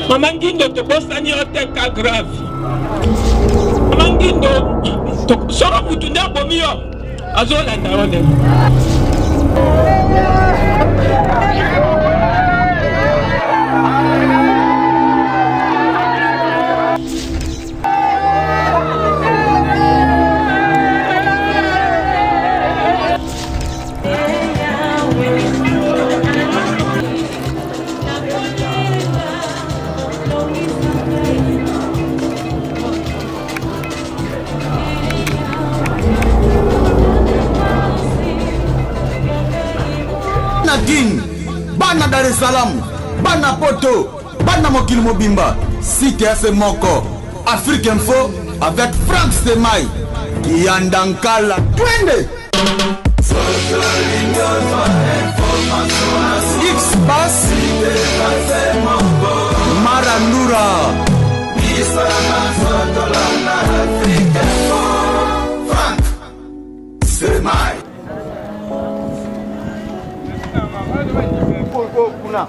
Mama Ngindo to bosani oteka grave. Mama Ngindo to soro mutunda bomio azola ndaone. Bana Dar es Salaam, Bana Poto, Bana Mokili Mobimba, Cité FM Moko, Afrique Info avec Franck Semaï, Yandankala, Twende. X-Bass, Marandura, Franck Semaï. Kuna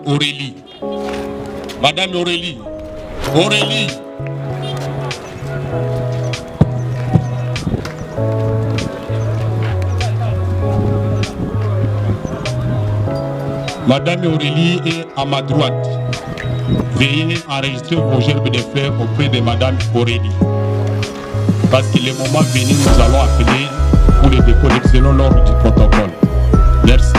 Aurélie, Madame Aurélie, Aurélie. Madame Aurélie est à ma droite. Veuillez enregistrer vos gerbes de fleurs auprès de Madame Aurélie. Parce que le moment venu, nous allons appeler pour les décoller selon l'ordre du protocole. Merci.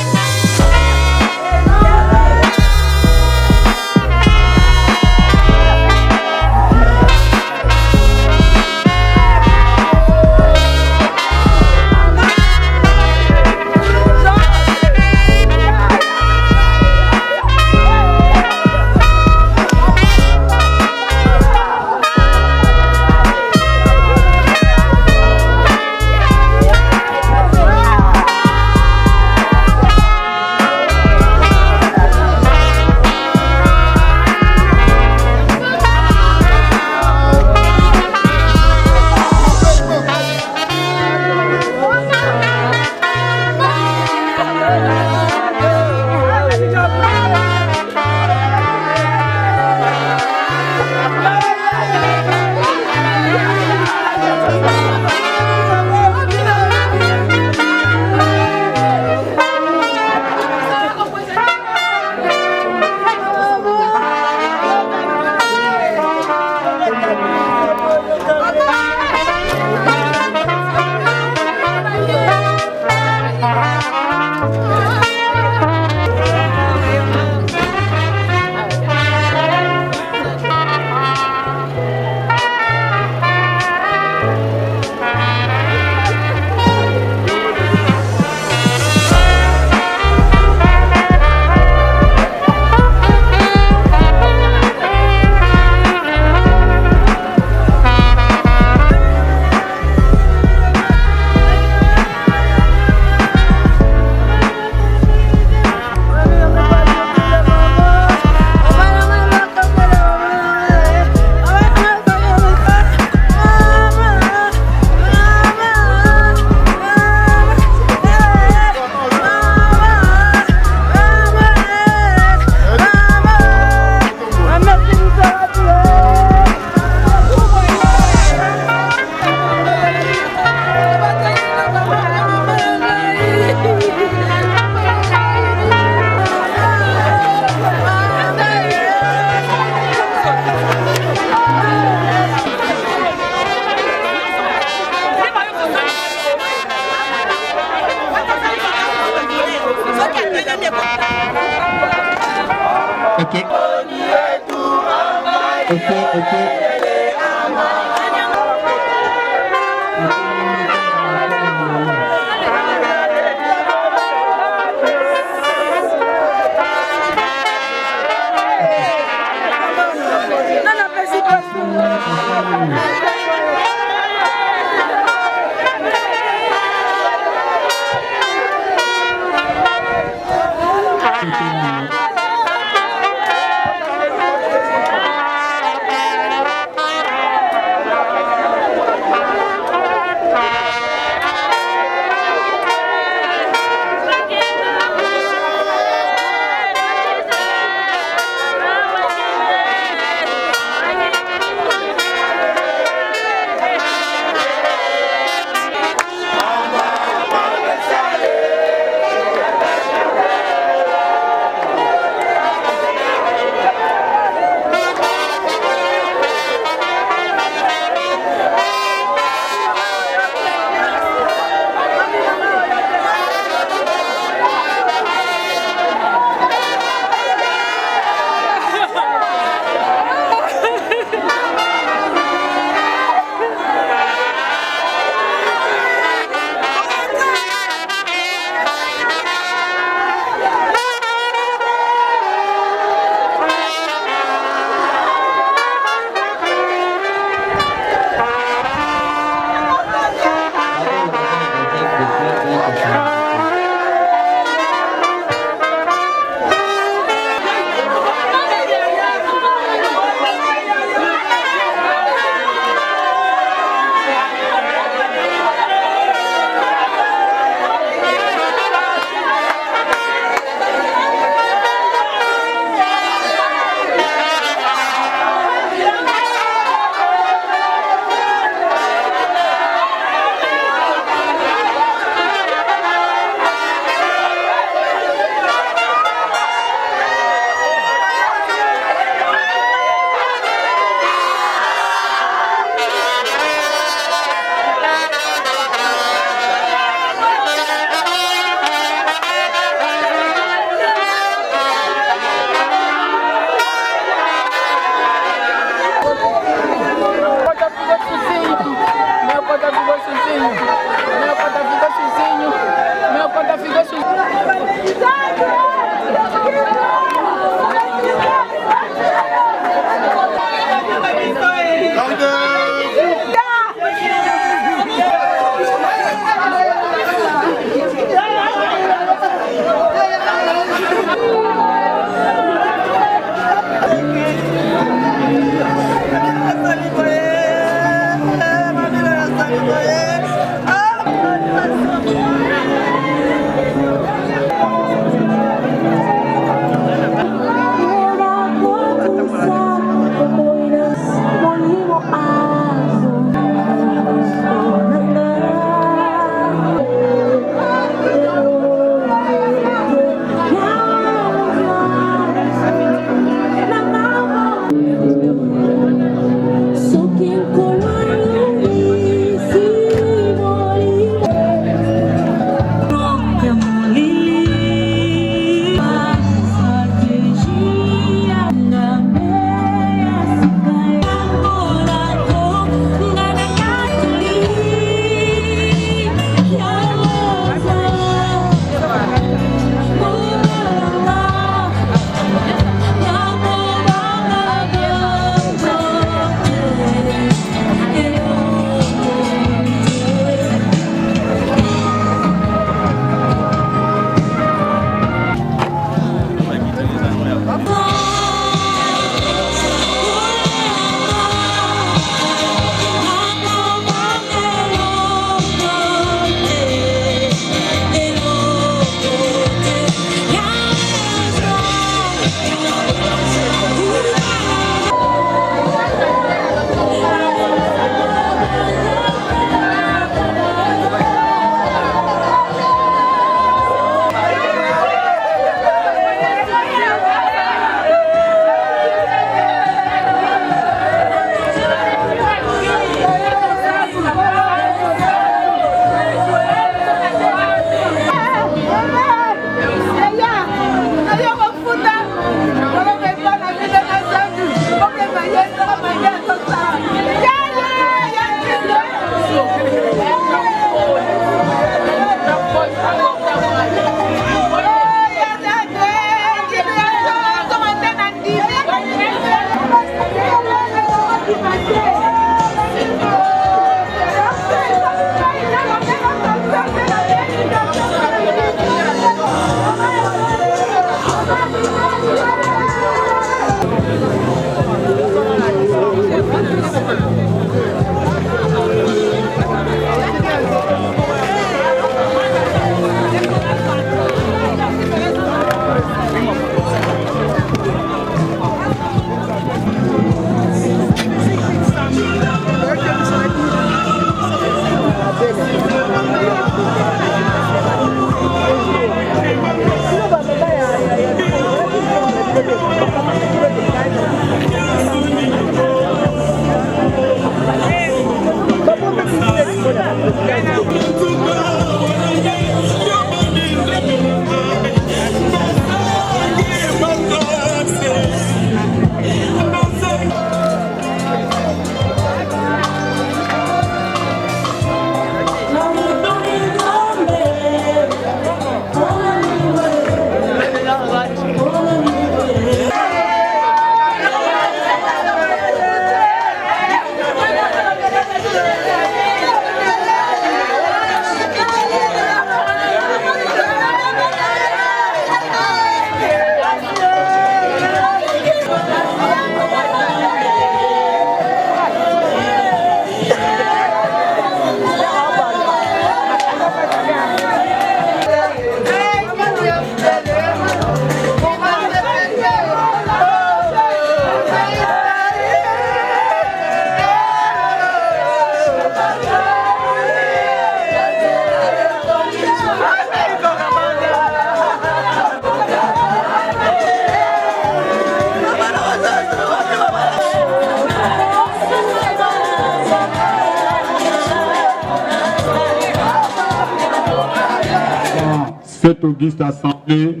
cette auguste assemblée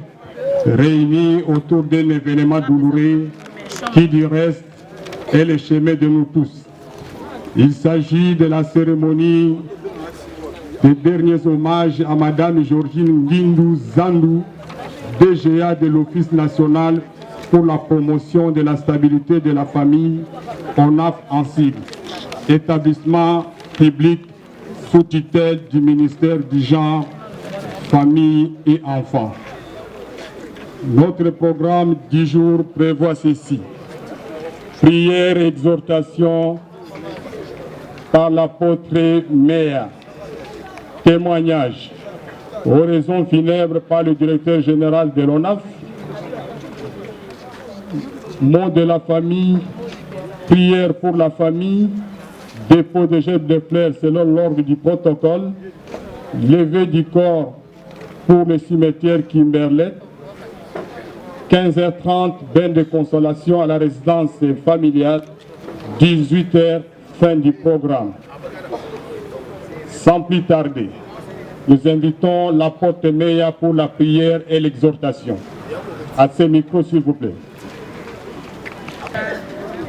réunie autour d'un événement douloureux qui du reste est le chemin de nous tous. Il s'agit de la cérémonie des derniers hommages à Madame Georgine Ngindou Zandou, DGA de l'Office national pour la promotion de la stabilité de la famille, ONAF Ancide, établissement public sous tutelle du ministère du Genre, Famille et Enfants. Notre programme du jour prévoit ceci. Prière et exhortation par l'apôtre Méa. Témoignage. Oraison funèbre par le directeur général de l'ONAF. Mot de la famille. Prière pour la famille. Dépôt de jets de fleurs selon l'ordre du protocole. Levée du corps pour le cimetière Kimberley. 15h30, bain de consolation à la résidence familiale. 18h, fin du programme. Sans plus tarder, nous invitons l'apôtre Méa pour la prière et l'exhortation. À ce micro, s'il vous plaît.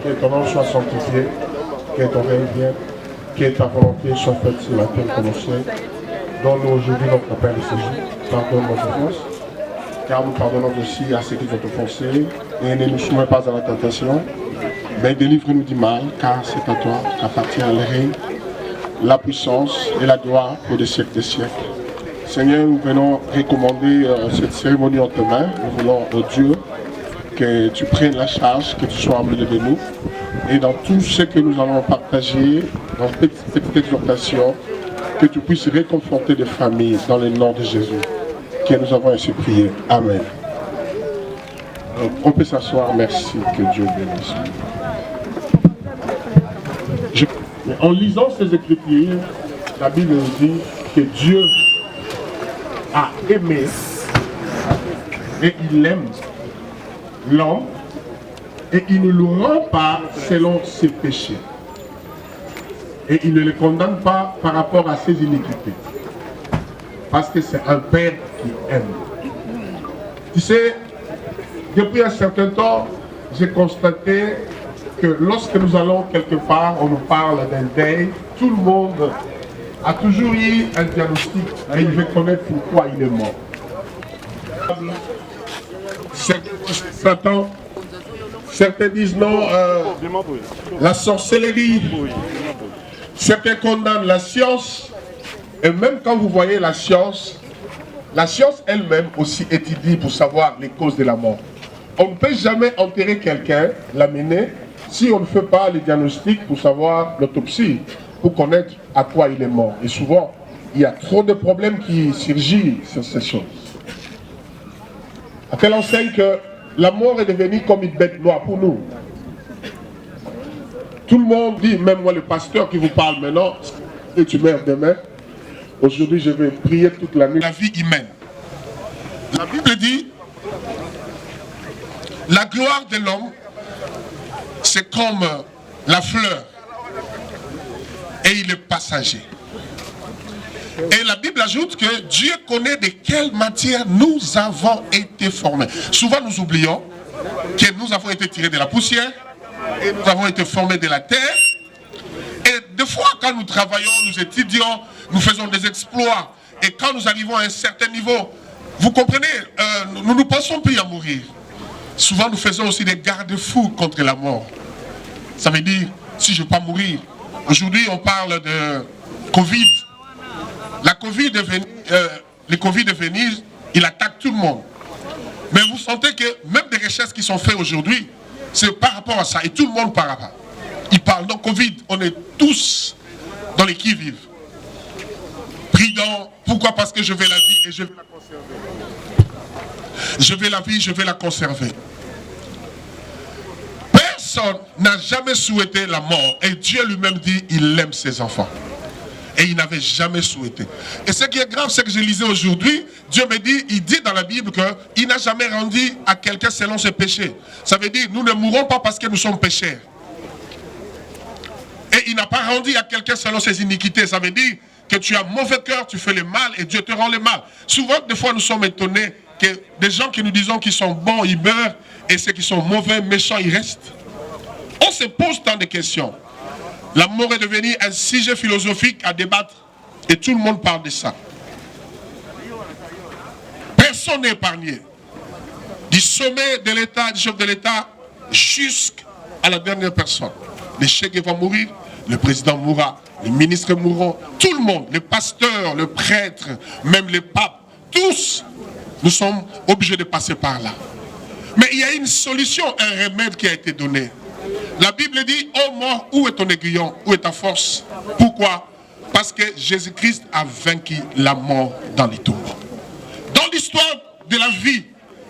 Que ton nom soit sanctifié, que ton règne vienne, que ta volonté soit faite sur la terre comme au ciel. Donne-nous aujourd'hui notre pain de ce jour. Pardonne nos offenses, car nous pardonnons aussi à ceux qui ont offensé, et ne nous soumets pas à la tentation, mais délivre-nous du mal, car c'est à toi qu'appartient le règne, la puissance et la gloire pour des siècles des siècles. Seigneur, nous venons recommander cette cérémonie en tes mains. Nous voulons, oh Dieu, que tu prennes la charge, que tu sois au milieu de nous. Et dans tout ce que nous allons partager, dans cette exhortation, que tu puisses réconforter les familles dans le nom de Jésus. Que nous avons ainsi prié. Amen. On peut s'asseoir. Merci. Que Dieu bénisse. En lisant ces Écritures, la Bible nous dit que Dieu a aimé et il aime l'homme et il ne le rend pas selon ses péchés. Et il ne le condamne pas par rapport à ses iniquités. Parce que c'est un père qui aime. Tu sais, depuis un certain temps, j'ai constaté que lorsque nous allons quelque part, on nous parle d'un deuil, tout le monde a toujours eu un diagnostic et il veut connaître pourquoi il est mort. Certains disent non, la sorcellerie. Certains condamnent la science. Et même quand vous voyez la science elle-même aussi étudie pour savoir les causes de la mort. On ne peut jamais enterrer quelqu'un, l'amener, si on ne fait pas le diagnostic pour savoir l'autopsie, pour connaître à quoi il est mort. Et souvent, il y a trop de problèmes qui surgissent sur ces choses. À telle enseigne que la mort est devenue comme une bête noire pour nous. Tout le monde dit, même moi le pasteur qui vous parle maintenant, et tu meurs demain, aujourd'hui je vais prier toute la nuit. La vie humaine. La Bible dit, la gloire de l'homme, c'est comme la fleur, et il est passager. Et la Bible ajoute que Dieu connaît de quelle matière nous avons été formés. Souvent nous oublions que nous avons été tirés de la poussière, et nous avons été formés de la terre. Et des fois quand nous travaillons, nous étudions, nous faisons des exploits, et quand nous arrivons à un certain niveau, vous comprenez, nous ne pensons plus à mourir. Souvent nous faisons aussi des garde-fous contre la mort. Ça veut dire, si je ne veux pas mourir. Aujourd'hui on parle de Covid. La Covid le Covid est venu, il attaque tout le monde. Mais vous sentez que même des recherches qui sont faites aujourd'hui, c'est par rapport à ça. Et tout le monde par rapport. Il parle de Covid, on est tous dans les qui-vive. Prudent, pourquoi? Parce que je veux la vie et je veux la conserver. Je veux la vie, je veux la conserver. Personne n'a jamais souhaité la mort. Et Dieu lui-même dit, il aime ses enfants. Et il n'avait jamais souhaité. Et ce qui est grave, c'est que je lisais aujourd'hui, Dieu me dit, il dit dans la Bible qu'il n'a jamais rendu à quelqu'un selon ses péchés. Ça veut dire, nous ne mourrons pas parce que nous sommes pécheurs. Et il n'a pas rendu à quelqu'un selon ses iniquités. Ça veut dire, que tu as mauvais cœur, tu fais le mal et Dieu te rend le mal. Souvent, des fois, nous sommes étonnés que des gens qui nous disons qu'ils sont bons, ils meurent, et ceux qui sont mauvais, méchants, ils restent. On se pose tant de questions. La mort est devenue un sujet philosophique à débattre et tout le monde parle de ça. Personne n'est épargné. Du sommet de l'État, du chef de l'État, jusqu'à la dernière personne. Le chèque va mourir, le président mourra, les ministres mourront, tout le monde, les pasteurs, le prêtre, même les papes, tous, nous sommes obligés de passer par là. Mais il y a une solution, un remède qui a été donné. La Bible dit, ô mort, où est ton aiguillon, où est ta force? Pourquoi? Parce que Jésus-Christ a vaincu la mort dans les tombeaux. Dans l'histoire de la vie,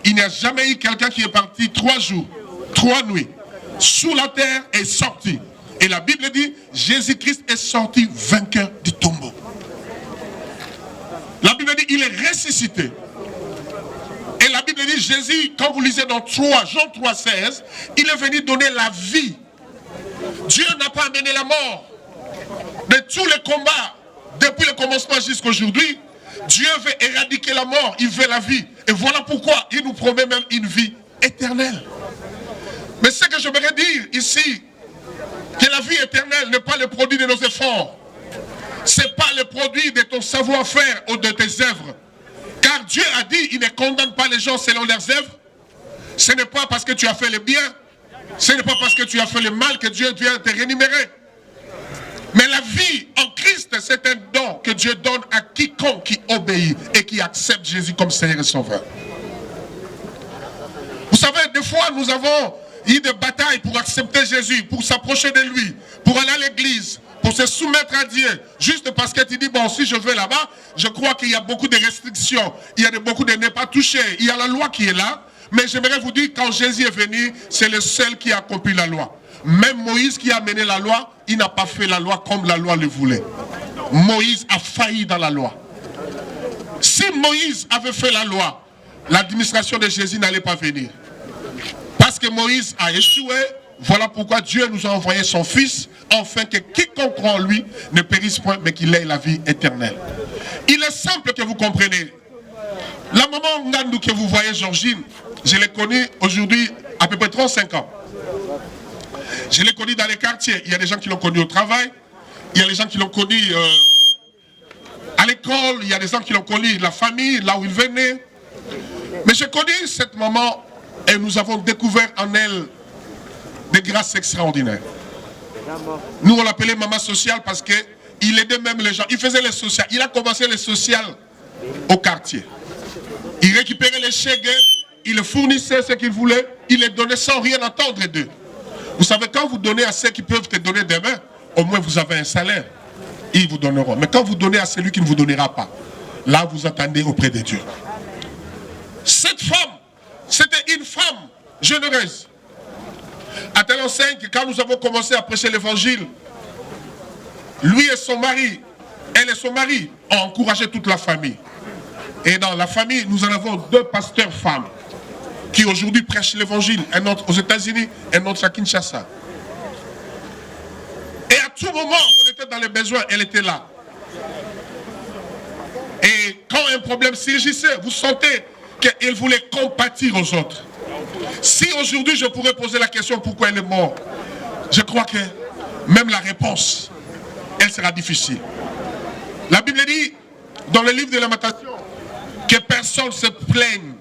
il n'y a jamais eu quelqu'un qui est parti 3 jours, 3 nuits, sous la terre et sorti. Et la Bible dit, Jésus-Christ est sorti vainqueur du tombeau. La Bible dit, il est ressuscité. Et la Bible dit, Jésus, quand vous lisez dans Jean 3,16, il est venu donner la vie. Dieu n'a pas amené la mort. De tous les combats, depuis le commencement jusqu'à aujourd'hui, Dieu veut éradiquer la mort, il veut la vie. Et voilà pourquoi il nous promet même une vie éternelle. Mais ce que j'aimerais dire ici, que la vie éternelle n'est pas le produit de nos efforts. Ce n'est pas le produit de ton savoir-faire ou de tes œuvres. Car Dieu a dit, il ne condamne pas les gens selon leurs œuvres. Ce n'est pas parce que tu as fait le bien, ce n'est pas parce que tu as fait le mal que Dieu vient te rémunérer. Mais la vie en Christ, c'est un don que Dieu donne à quiconque qui obéit et qui accepte Jésus comme Seigneur et Sauveur. Vous savez, des fois, nous avons eu des batailles pour accepter Jésus, pour s'approcher de lui, pour aller à l'église, pour se soumettre à Dieu, juste parce que tu dis, bon, si je vais là-bas, je crois qu'il y a beaucoup de restrictions, il y a beaucoup de ne pas toucher, il y a la loi qui est là, mais j'aimerais vous dire, quand Jésus est venu, c'est le seul qui a accompli la loi. Même Moïse qui a mené la loi, il n'a pas fait la loi comme la loi le voulait. Moïse a failli dans la loi. Si Moïse avait fait la loi, l'administration de Jésus n'allait pas venir. Parce que Moïse a échoué, voilà pourquoi Dieu nous a envoyé son Fils, afin que quiconque croit en lui ne périsse point, mais qu'il ait la vie éternelle. Il est simple que vous compreniez. La maman Ngandou que vous voyez, Georgine, je l'ai connue aujourd'hui à peu près 35 ans. Je l'ai connue dans les quartiers. Il y a des gens qui l'ont connue au travail, il y a des gens qui l'ont connue à l'école, il y a des gens qui l'ont connue la famille, là où il venait. Mais j'ai connu cette maman et nous avons découvert en elle des grâces extraordinaires. Nous, on l'appelait maman sociale parce qu'il aidait même les gens. Il faisait les sociales. Il a commencé les sociales au quartier. Il récupérait les chèques, il fournissait ce qu'il voulait, il les donnait sans rien attendre d'eux. Vous savez, quand vous donnez à ceux qui peuvent te donner demain, au moins vous avez un salaire. Ils vous donneront. Mais quand vous donnez à celui qui ne vous donnera pas, là vous attendez auprès de Dieu. Cette femme, c'était une femme généreuse. À tel enseigne que quand nous avons commencé à prêcher l'évangile, lui et son mari, elle et son mari, ont encouragé toute la famille. Et dans la famille, nous en avons 2 pasteurs femmes qui aujourd'hui prêchent l'évangile, un autre aux États-Unis, un autre à Kinshasa. Et à tout moment, on était dans les besoins, elle était là. Et quand un problème surgissait, vous sentez qu'elle voulait compatir aux autres. Si aujourd'hui je pourrais poser la question pourquoi elle est morte, je crois que même la réponse, elle sera difficile. La Bible dit, dans le livre de Lamentation, que personne ne se plaigne,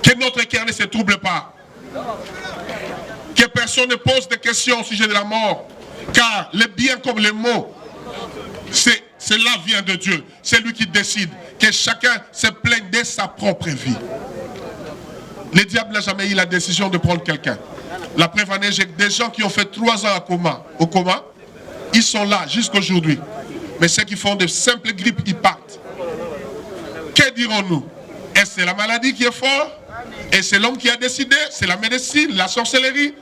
que notre cœur ne se trouble pas, que personne ne pose de questions au sujet de la mort, car le bien comme le mot, cela vient de Dieu. C'est lui qui décide que chacun se plaigne de sa propre vie. Le diable n'a jamais eu la décision de prendre quelqu'un. La preuve en est, j'ai des gens qui ont fait 3 ans au coma, ils sont là jusqu'à aujourd'hui. Mais ceux qui font de simples grippes, ils partent. Que dirons-nous? Est-ce que c'est la maladie qui est forte? Et c'est l'homme qui a décidé? C'est la médecine, la sorcellerie?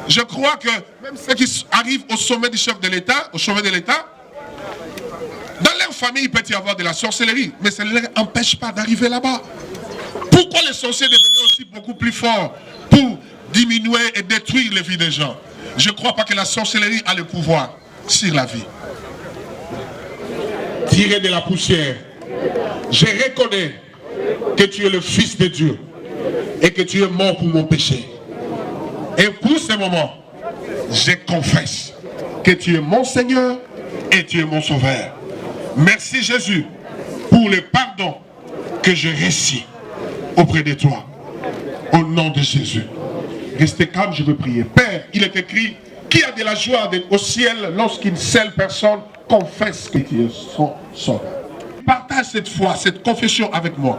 Je crois que même ceux qui arrivent au sommet du chef de l'État, au sommet de l'État, dans leur famille, il peut y avoir de la sorcellerie, mais ça ne leur empêche pas d'arriver là-bas. Pourquoi les sorciers devenaient aussi beaucoup plus forts pour diminuer et détruire les vies des gens? Je ne crois pas que la sorcellerie a le pouvoir sur la vie. tiré de la poussière. Je reconnais que tu es le Fils de Dieu et que tu es mort pour mon péché. Et pour ce moment, je confesse que tu es mon Seigneur et tu es mon Sauveur. Merci Jésus pour le pardon que je reçois auprès de toi. Au nom de Jésus. Restez calme, je veux prier. Père, il est écrit, qui a de la joie au ciel lorsqu'une seule personne confesse que tu es son Sauveur. Partage cette foi, cette confession avec moi.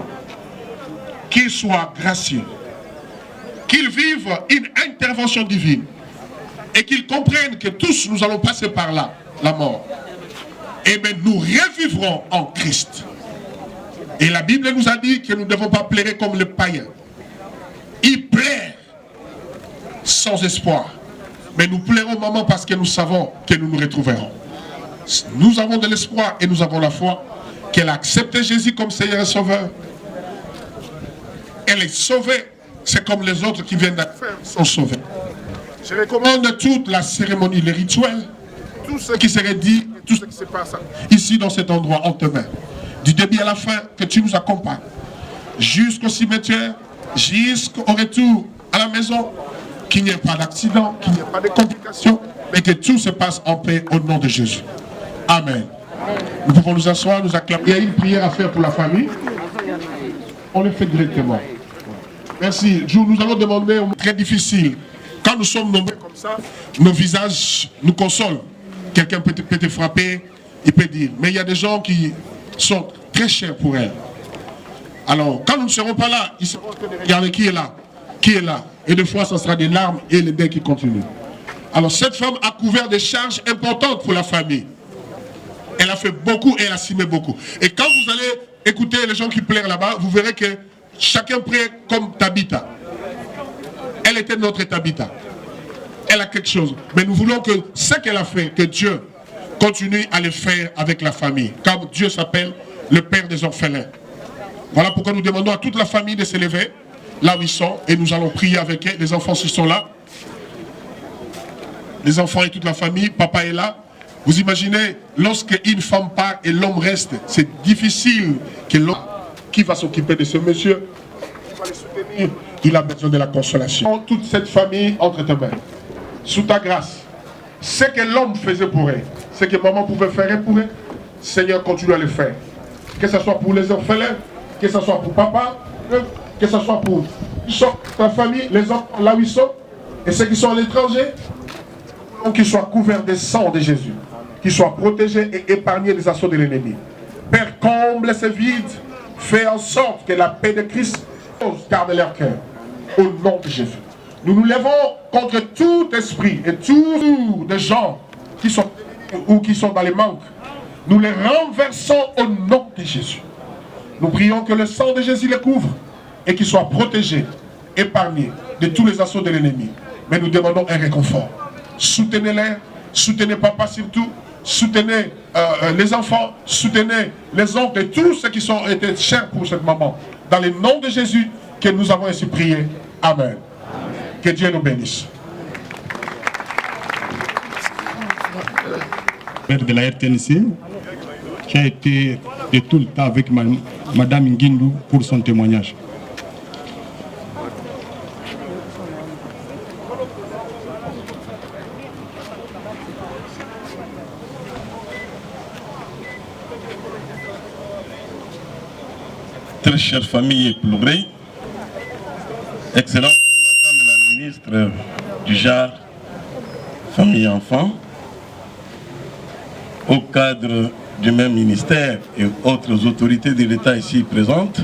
Qu'il soit gracieux. Qu'il vive une intervention divine. Et qu'il comprenne que tous nous allons passer par là, la mort. Et bien nous revivrons en Christ. Et la Bible nous a dit que nous ne devons pas pleurer comme les païens. Ils pleurent sans espoir. Mais nous pleurons, maman, parce que nous savons que nous nous retrouverons. Nous avons de l'espoir et nous avons la foi qu'elle a accepté Jésus comme Seigneur et Sauveur. Elle est sauvée. C'est comme les autres qui viennent d'être sont sauvés. Je recommande toute la cérémonie, les rituels, tout ce qui serait dit, tout ce qui se passe ici dans cet endroit, on te met. Du début à la fin, que tu nous accompagnes. Jusqu'au cimetière, jusqu'au retour à la maison, qu'il n'y ait pas d'accident, qu'il n'y ait pas de complications, mais que tout se passe en paix au nom de Jésus. Amen. Nous pouvons nous asseoir, nous acclamer. Il y a une prière à faire pour la famille. On le fait directement. Merci. Nous allons demander, très difficile. Quand nous sommes nombreux comme ça, nos visages nous consolent. Quelqu'un peut te frapper, il peut dire. Mais il y a des gens qui sont très chers pour elle. Alors, quand nous ne serons pas là, ils seront que de regarder qui est là. Qui est là. Et des fois, ce sera des larmes et les deuils qui continuent. Alors, cette femme a couvert des charges importantes pour la famille. Elle a fait beaucoup et elle a assumé beaucoup. Et quand vous allez écouter les gens qui pleurent là-bas, vous verrez que chacun prie comme Tabitha. Elle était notre Tabitha. Elle a quelque chose. Mais nous voulons que ce qu'elle a fait, que Dieu continue à le faire avec la famille. Comme Dieu s'appelle le Père des orphelins. Voilà pourquoi nous demandons à toute la famille de s'élever là où ils sont. Et nous allons prier avec eux. Les enfants qui sont là. Les enfants et toute la famille. Papa est là. Vous imaginez, lorsque une femme part et l'homme reste, c'est difficile que l'homme qui va s'occuper de ce monsieur, qui va le soutenir, il a besoin de la consolation. Toute cette famille entre tes mains, sous ta grâce, ce que l'homme faisait pour elle, ce que maman pouvait faire pour elle, Seigneur, continue à le faire. Que ce soit pour les orphelins, que ce soit pour papa, que ce soit pour ta famille, les enfants là où ils sont, et ceux qui sont à l'étranger, qu'ils soient couverts des sang de Jésus, qu'ils soient protégés et épargnés des assauts de l'ennemi. Père, comble ces vides, fais en sorte que la paix de Christ garde leur cœur. Au nom de Jésus. Nous nous levons contre tout esprit et tous les gens qui sont ou qui sont dans les manques. Nous les renversons au nom de Jésus. Nous prions que le sang de Jésus les couvre et qu'ils soient protégés, épargnés de tous les assauts de l'ennemi. Mais nous demandons un réconfort. Soutenez-les, soutenez papa surtout, soutenez les enfants, soutenez les oncles et tous ceux qui sont été chers pour cette maman. Dans le nom de Jésus que nous avons ainsi prié. Amen. Que Dieu nous bénisse. De la RTNC, qui a été de tout le temps avec Madame Nguindu pour son témoignage. Très chère famille éplorée, excellente Madame la ministre du genre, famille et enfants, au cadre du même ministère et autres autorités de l'État ici présentes,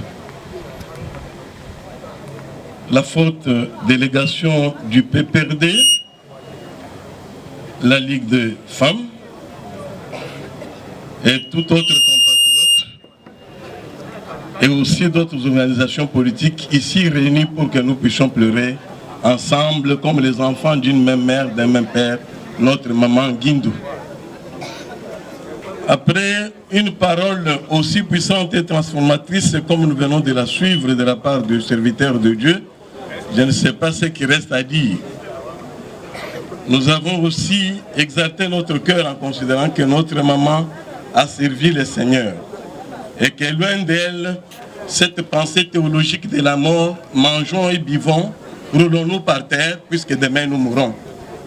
la forte délégation du PPRD, la Ligue des femmes et tout autre compatriote, et aussi d'autres organisations politiques ici réunies pour que nous puissions pleurer ensemble comme les enfants d'une même mère, d'un même père, notre maman Nguindu. Après une parole aussi puissante et transformatrice comme nous venons de la suivre de la part du serviteur de Dieu, je ne sais pas ce qui reste à dire. Nous avons aussi exalté notre cœur en considérant que notre maman à servir le Seigneur. Et que loin d'elle, cette pensée théologique de la mort, mangeons et buvons, roulons-nous par terre, puisque demain nous mourrons.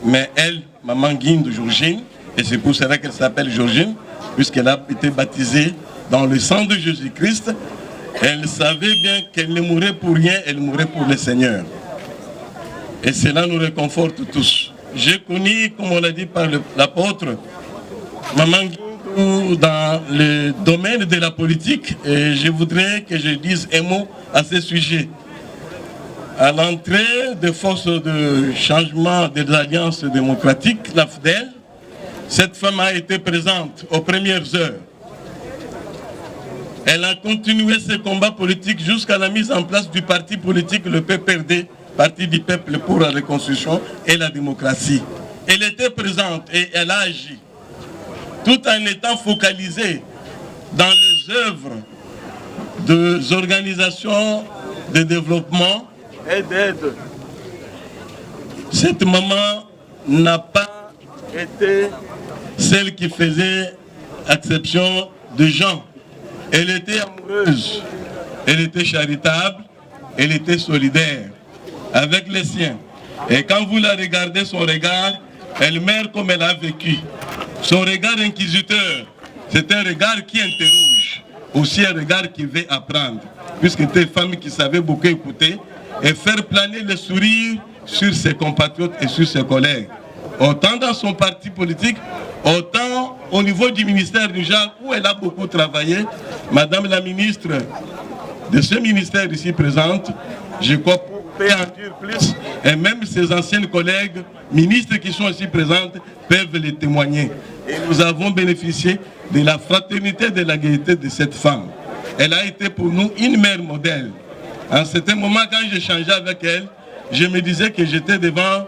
Mais elle, maman Guinde Georgine, et c'est pour cela qu'elle s'appelle Georgine, puisqu'elle a été baptisée dans le sang de Jésus-Christ, elle savait bien qu'elle ne mourrait pour rien, elle mourrait pour le Seigneur. Et cela nous réconforte tous. J'ai connu, comme on l'a dit par l'apôtre, maman Guinde dans le domaine de la politique, et je voudrais que je dise un mot à ce sujet. À l'entrée des forces de changement des alliances démocratiques, l'AFDEL, cette femme a été présente aux premières heures. Elle a continué ses combats politiques jusqu'à la mise en place du parti politique, le PPRD, Parti du peuple pour la reconstruction et la démocratie. Elle était présente et elle a agi, tout en étant focalisée dans les œuvres des organisations de développement et d'aide. Cette maman n'a pas été celle qui faisait exception de gens. Elle était amoureuse, elle était charitable, elle était solidaire avec les siens. Et quand vous la regardez, son regard, elle meurt comme elle a vécu. Son regard inquisiteur, c'est un regard qui interroge, aussi un regard qui veut apprendre, puisque c'était une femme qui savait beaucoup écouter et faire planer le sourire sur ses compatriotes et sur ses collègues. Autant dans son parti politique, autant au niveau du ministère du genre où elle a beaucoup travaillé. Madame la ministre de ce ministère ici présente, je crois peut en dire plus, et même ses anciennes collègues ministres qui sont ici présentes peuvent les témoigner. Et nous avons bénéficié de la fraternité, de la gaieté de cette femme. Elle a été pour nous une mère modèle. En certain moment, quand j'échangeais avec elle, je me disais que j'étais devant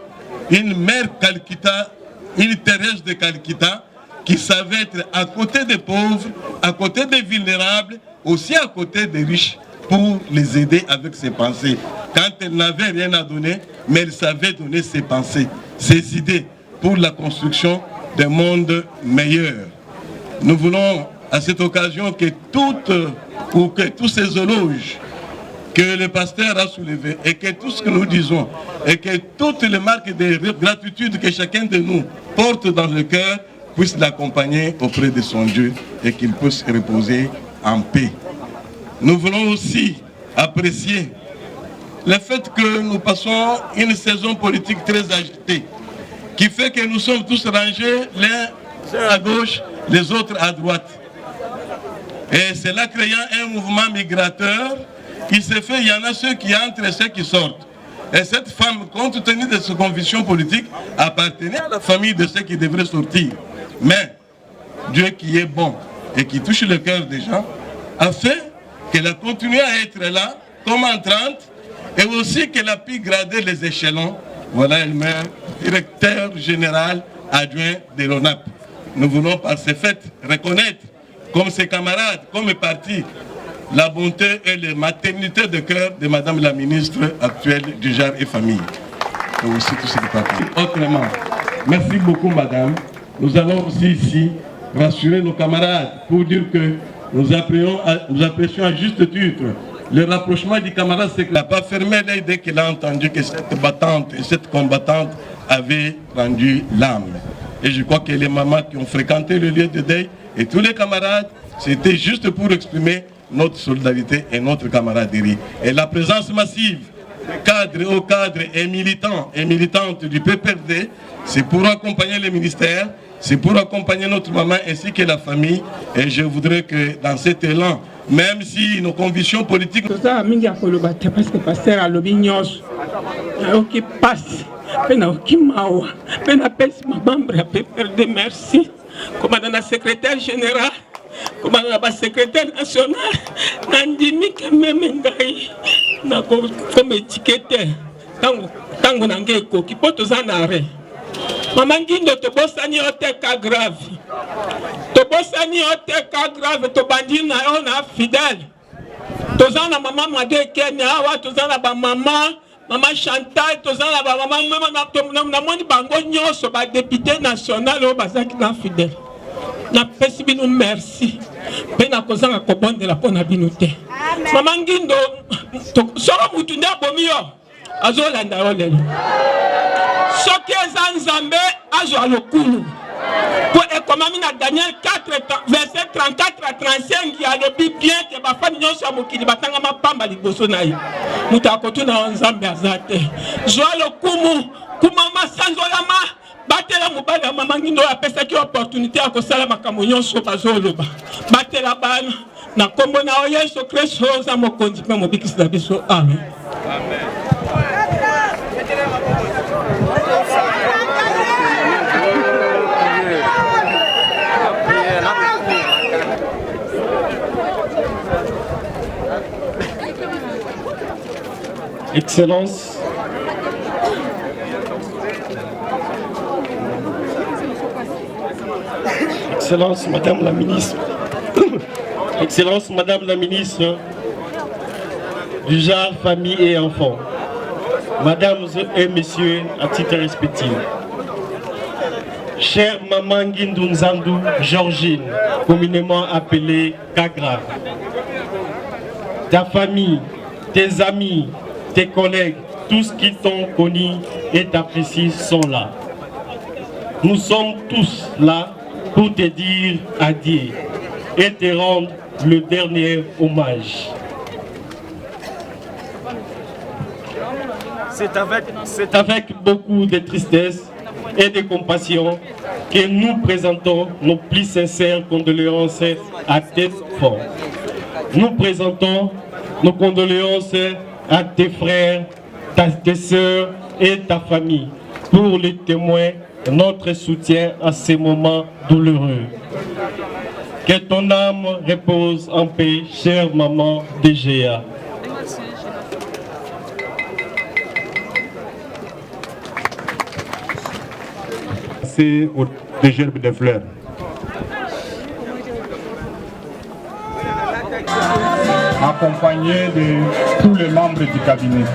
une mère Calcutta, une Thérèse de Calcutta, qui savait être à côté des pauvres, à côté des vulnérables, aussi à côté des riches, pour les aider avec ses pensées. Quand elle n'avait rien à donner, mais elle savait donner ses pensées, ses idées, pour la construction d'un monde meilleur. Nous voulons à cette occasion que tous ces éloges que le pasteur a soulevés et que tout ce que nous disons et que toutes les marques de gratitude que chacun de nous porte dans le cœur puissent l'accompagner auprès de son Dieu et qu'il puisse reposer en paix. Nous voulons aussi apprécier le fait que nous passons une saison politique très agitée qui fait que nous sommes tous rangés les uns à gauche, les autres à droite. Et cela créant un mouvement migrateur qui se fait, il y en a ceux qui entrent et ceux qui sortent. Et cette femme, compte tenu de ses convictions politiques, appartenait à la famille de ceux qui devraient sortir. Mais Dieu qui est bon et qui touche le cœur des gens, a fait qu'elle a continué à être là comme entrante et aussi qu'elle a pu grader les échelons. Voilà elle-même, directeur général adjoint de l'ONAP. Nous voulons par ce fait reconnaître comme ses camarades, comme parti, la bonté et la maternité de cœur de Madame la ministre actuelle du genre et famille. Et aussi tout ce qui parti. Autrement, merci beaucoup Madame. Nous allons aussi ici rassurer nos camarades pour dire que nous apprécions à juste titre le rapprochement du camarade, c'est qu'il n'a pas fermé l'œil dès qu'il a entendu que cette battante et cette combattante avaient rendu l'âme. Et je crois que les mamans qui ont fréquenté le lieu de deuil et tous les camarades, c'était juste pour exprimer notre solidarité et notre camaraderie. Et la présence massive des cadres et hauts cadres et militants et militantes du PPRD, c'est pour accompagner les ministères, c'est pour accompagner notre maman ainsi que la famille. Et je voudrais que dans cet élan, même si nos convictions politiques... Parce que pasteur a lobby nyos, qui passe, qui mawa, membre à PPRD, merci. Comme dans la secrétaire générale, comme dans la secrétaire nationale, Nandimi Kemengai, comme étiqueté, tango nangeko, qui peut tous en arrêt. Maman Guindo, to bosani oteka grave. To bosani oteka grave, to bandina on a fidèle. Tozana maman Made Kenya, tozana ba maman, maman Chantal, tozana ba maman, même na moni bango nyoso ba député national au bazaki na fidèle. napesi bino merci mpe nakozanga kobondela mpo na bino te. Mama Ngindo soko mutu nde abomi yo azolanda yo lelo, soki eza nzambe azwa lokulu po ekomami na Daniel 4 verset 34 à 35 alobi bien ke bafani nyonso ya mokili batangama pamba liboso na ye, mutu akotuna nzambe aza te. Zwa lokumu kumama sanzolama batela mobali ya Mama Ngindo apesaki opportunité ya kosala makambo nyonso bazoloba, batela bana na kombo na o Yesu Kristo oza mokonzi mpe mobikisi na biso, amen. Excellence, Excellence, Madame la Ministre, Excellence, Madame la Ministre du genre, famille et enfants, Mesdames et Messieurs, à titre respectif, chère Maman Ngindo Nzandu Georgine, communément appelée Kagra, ta famille, tes amis, tes collègues, tous qui t'ont connu et t'apprécient sont là. Nous sommes tous là pour te dire adieu et te rendre le dernier hommage. C'est avec beaucoup de tristesse et de compassion que nous présentons nos plus sincères condoléances à tes forts. Nous présentons nos condoléances à tes frères, tes sœurs et ta famille. Pour les témoins, notre soutien à ces moments douloureux. Que ton âme repose en paix, chère maman DGA. C'est au Gerbes des Fleurs. Accompagné de tous les membres du cabinet.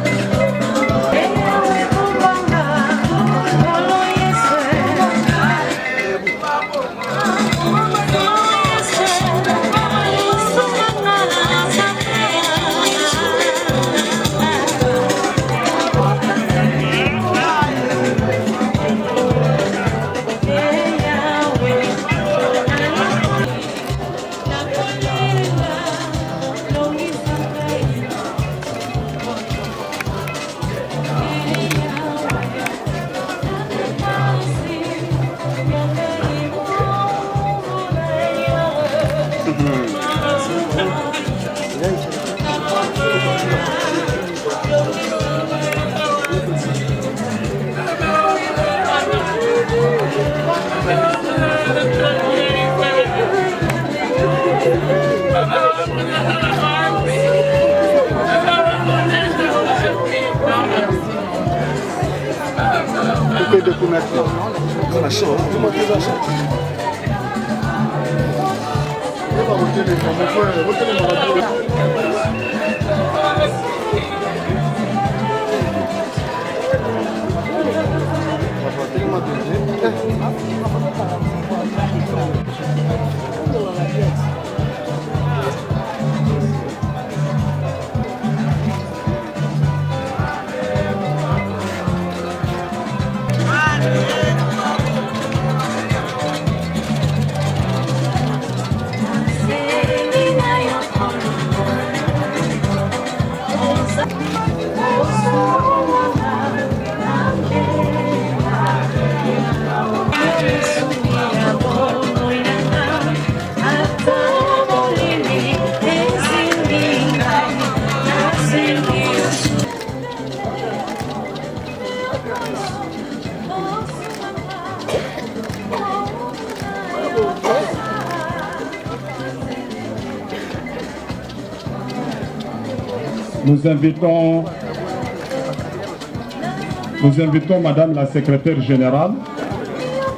Nous invitons Madame la Secrétaire Générale,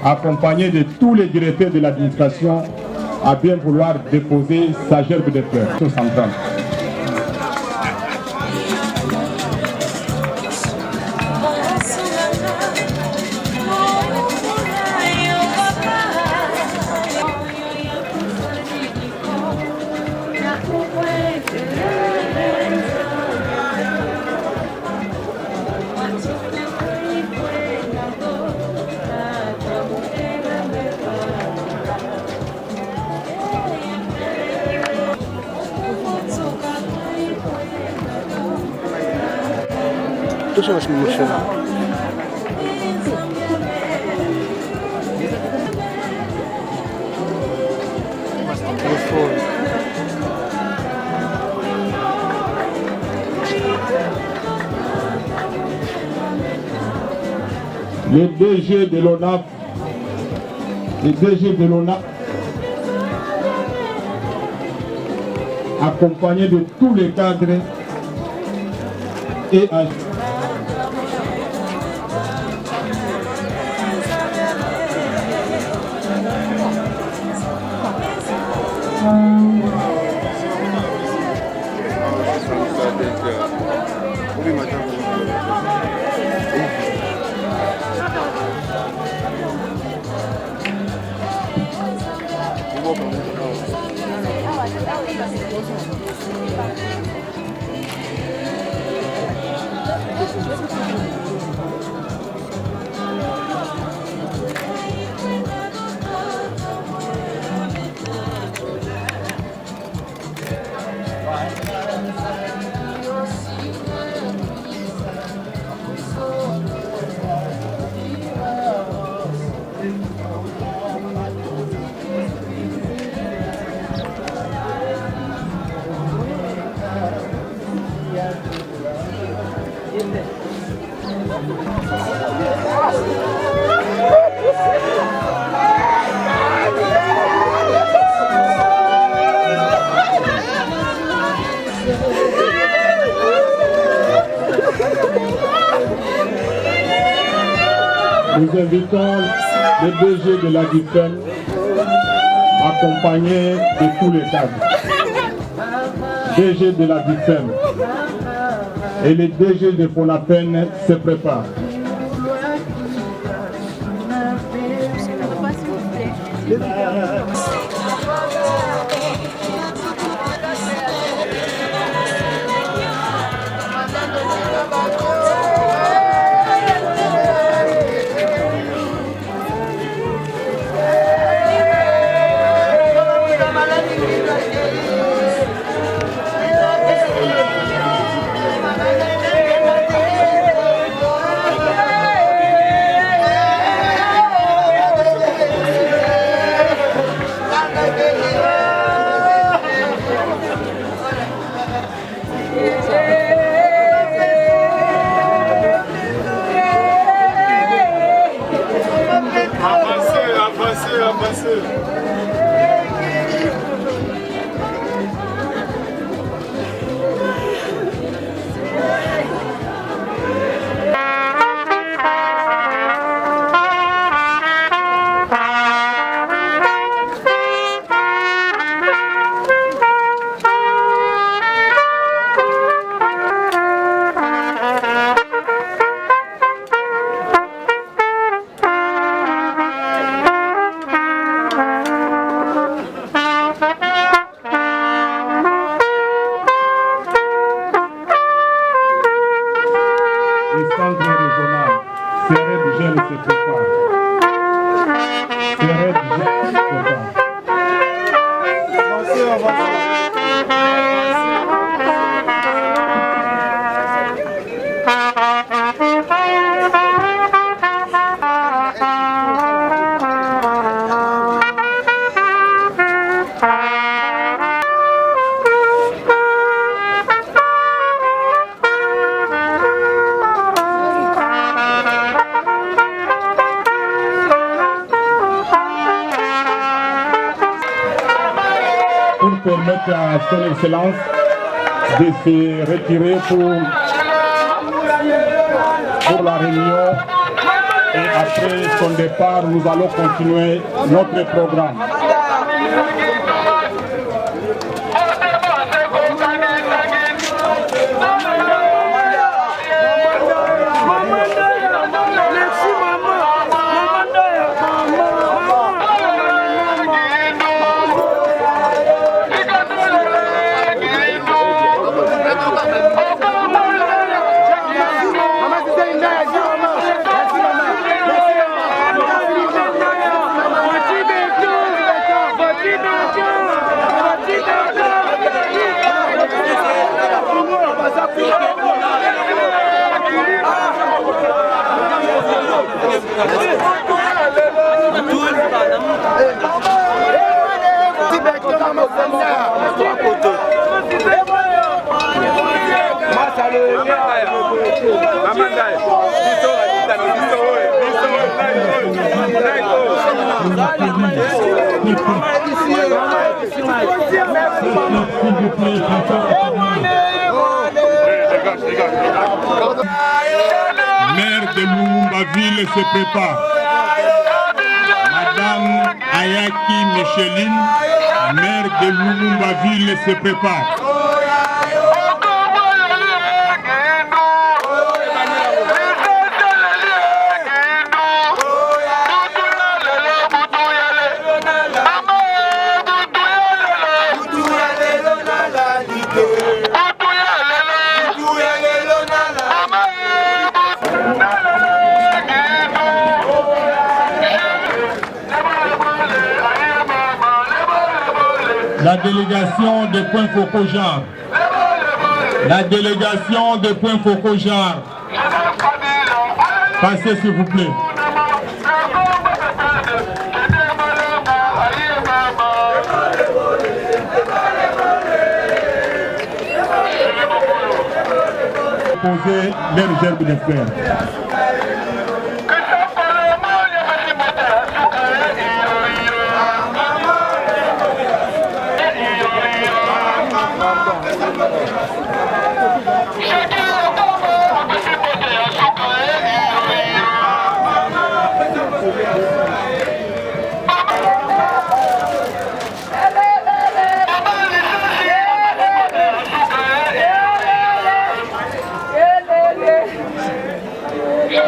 accompagnée de tous les directeurs de l'administration, à bien vouloir déposer sa gerbe de fleurs centrale. Le DG de l'ONAF, accompagné de tous les cadres et agents. Nous invitons le DG de la DIFEM, accompagné de tous les cadres. DG de la DIFEM et les DG de FONAPEN se préparent. Permettre à son excellence de se retirer pour la réunion et après son départ nous allons continuer notre programme. Merci. Maire de Lumumba-Ville se prépare. Madame Ayaki Micheline, maire de Lumumba-Ville se prépare. La délégation de Point Focaux Genre. La délégation de Point Focaux Genre. Passez s'il vous plaît. Poser leur gerbe de fleurs.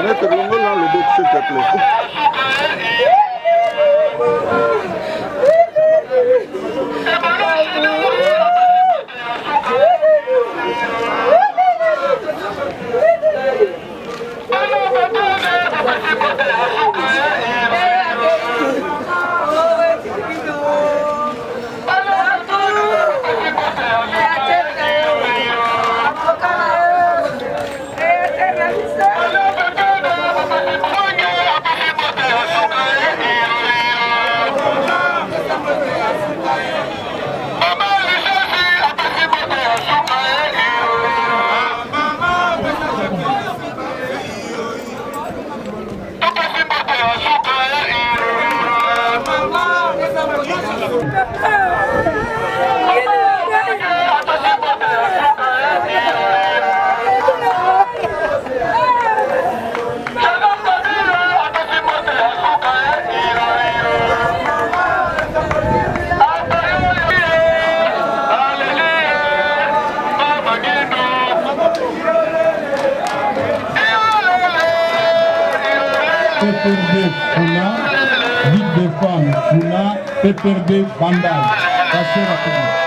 Mettre le mot dans le dos, s'il te plaît. PPRD Funa, Ligue des femmes Funa, PPRD Bandal. Passez rapidement.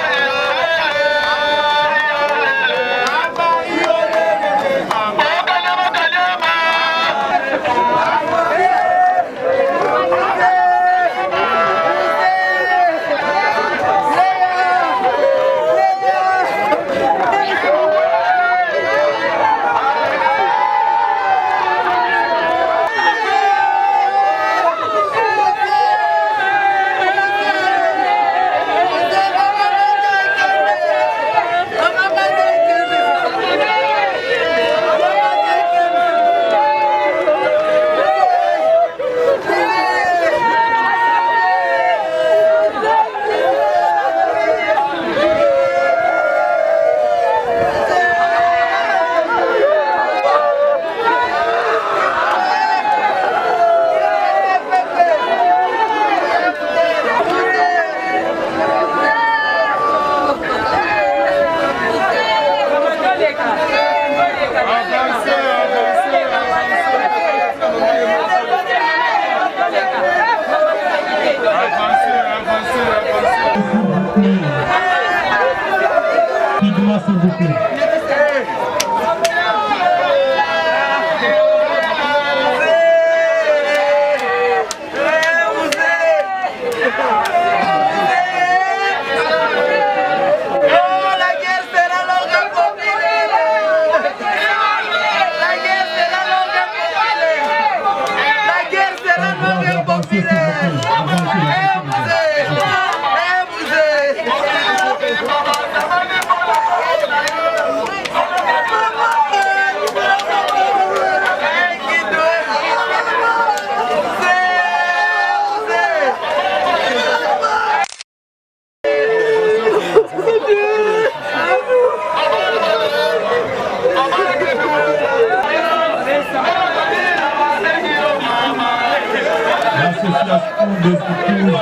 l'association des secours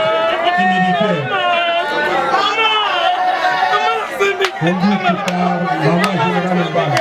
humanitaires, conduite par Maman Générale Mbala.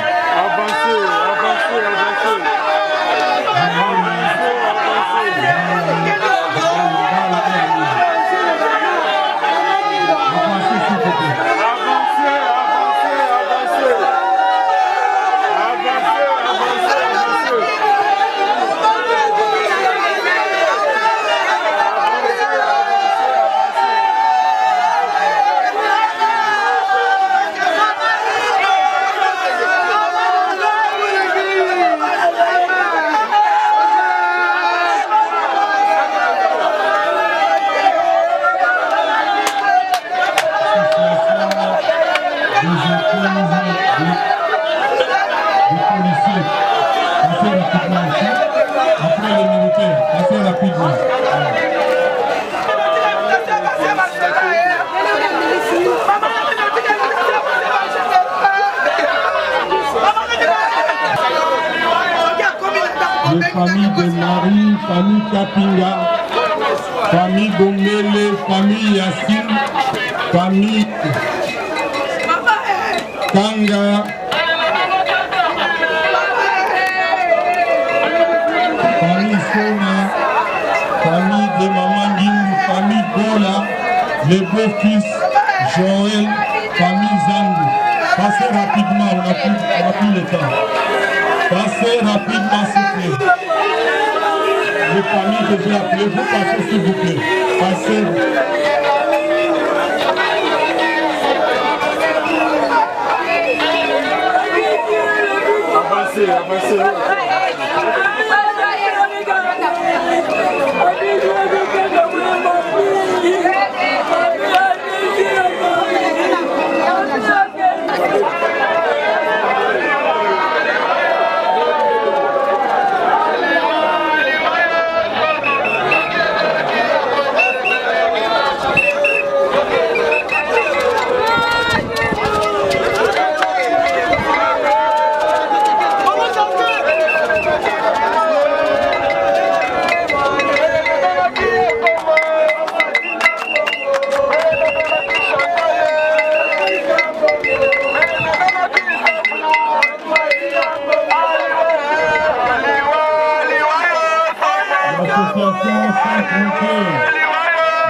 Les familles de Marie, famille Kapinga, famille Gomele, famille Yassine, famille Kanga, famille Sona, famille de Maman Guingu, famille Gola, les beaux-fils Joël, famille Zangou. Passez rapidement, on n'a plus le temps. Passez rapidement, s'il vous plaît. Les familles que j'ai appelées, vous passez, s'il vous plaît. Passez. Avancez, avancez.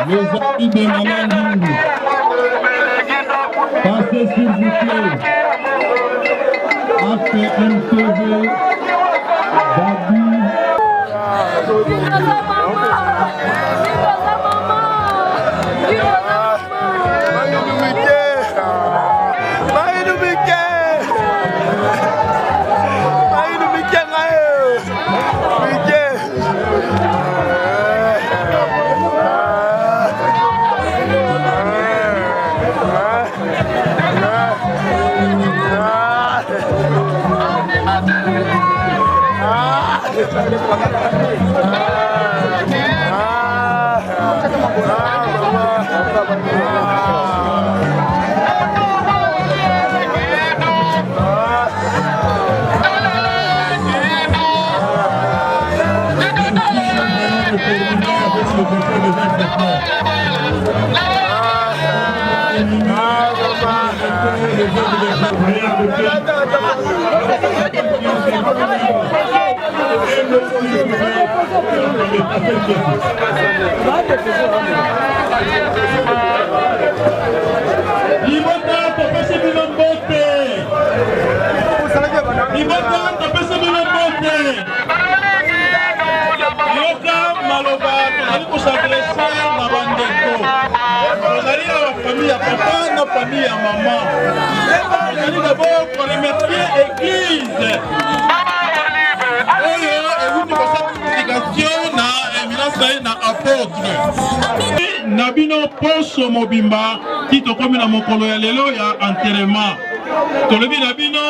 Les amis de Maman Guingu, passez s'il vous plaît. APMTV, Babi. Famille à maman. Je dis d'abord pour remercier l'église. Et vous na apôtre. Nabino poso mobimba qui to comme na mokolo ya lelo ya enterrement. Tolobi nabino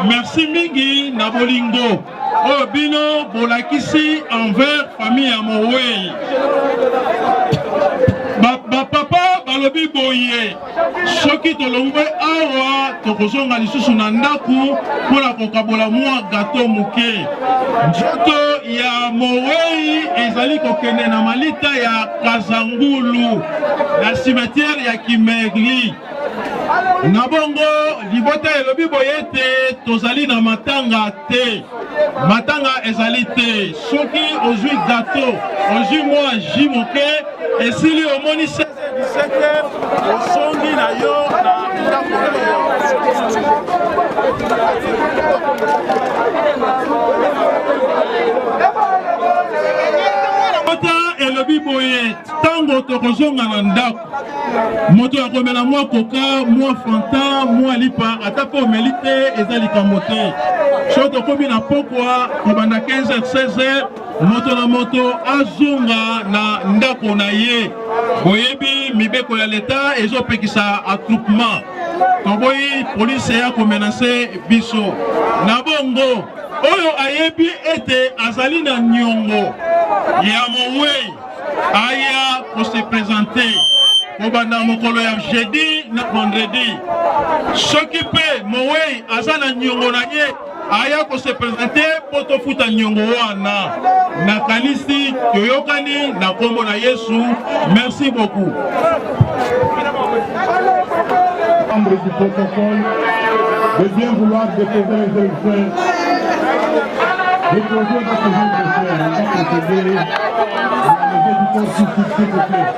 merci mingi na bolingo. Oh bino bolakisi envers famille ya Mowei. Ba papa alobi boye soki tolongwe awa tokozonga lisusu na ndaku mpona kokabola mwa gato moke. Nzoto ya Mowei ezali kokende na malita ya Kazangulu na cimetière ya Kimegli. Na bongo libota elobi boye te tozali na matanga te. Matanga ezali te. Soki ozwi gato ozwi mwa ji moke esili omoni 16h-17h osongi na yo na ndako na yo. Elobi boye tango tokozonga na ndako moto akomela mwa koka mwa fanta mwa lipa ata po omeli te eza likambo te. So tokomi na pokwa kobanda 15h-16h moto na moto azonga na ndako na ye. Boyebi mibeko ya leta ezopekisa attroupement. Toboyi police ya komenase biso. Na bongo oyo ayebi ete azali na nyongo ya Mowei aya ko se présenter kobanda mokolo ya jeudi na vendredi. Soki pe Mowei aza na nyongo na ye aya ko se présenter poto futa nyongo wana na kanisi toyokani na kombo na Yesu. Merci beaucoup. Membres du protocole de bien vouloir déposer les élections. Déposer votre jour de frère, on va procéder à la levée du corps physique, s'il vous plaît.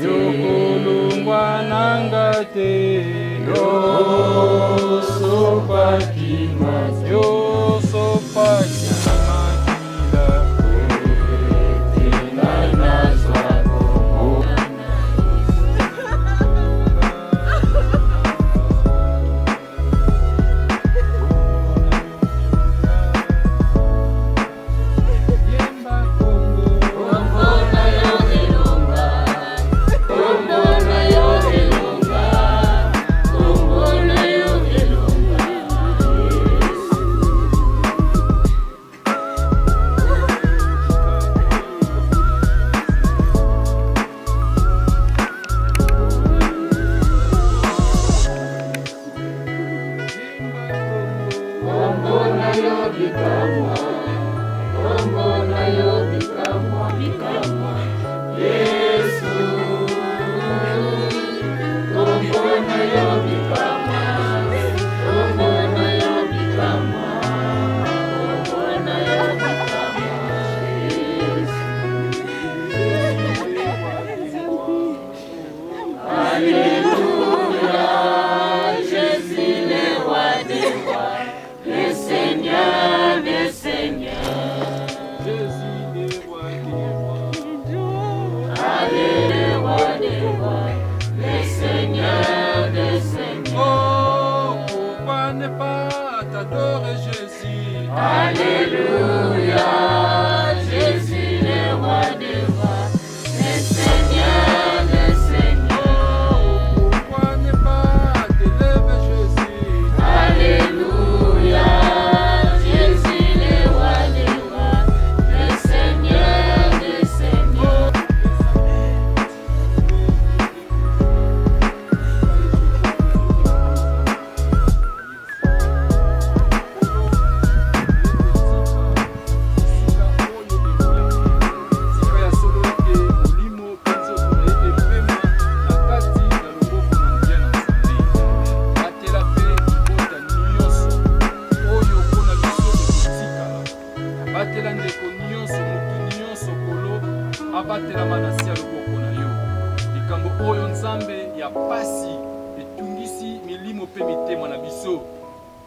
Yokolo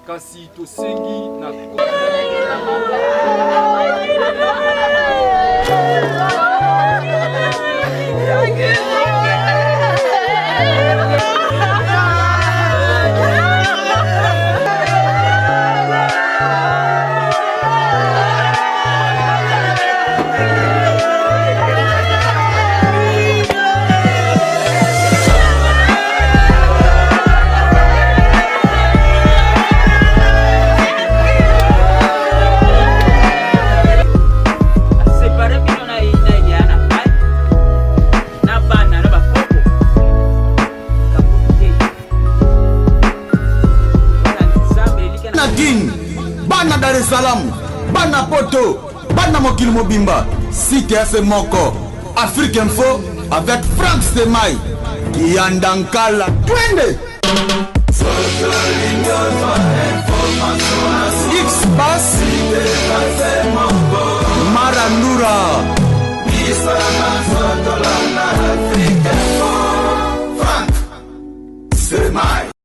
kasi tosengi na Bana Dar es Salaam, Bana Poto, Bana Mokil Mobimba, CTF Moko, Afrique Info avec Franck Semaï, Kiandankala, Twende.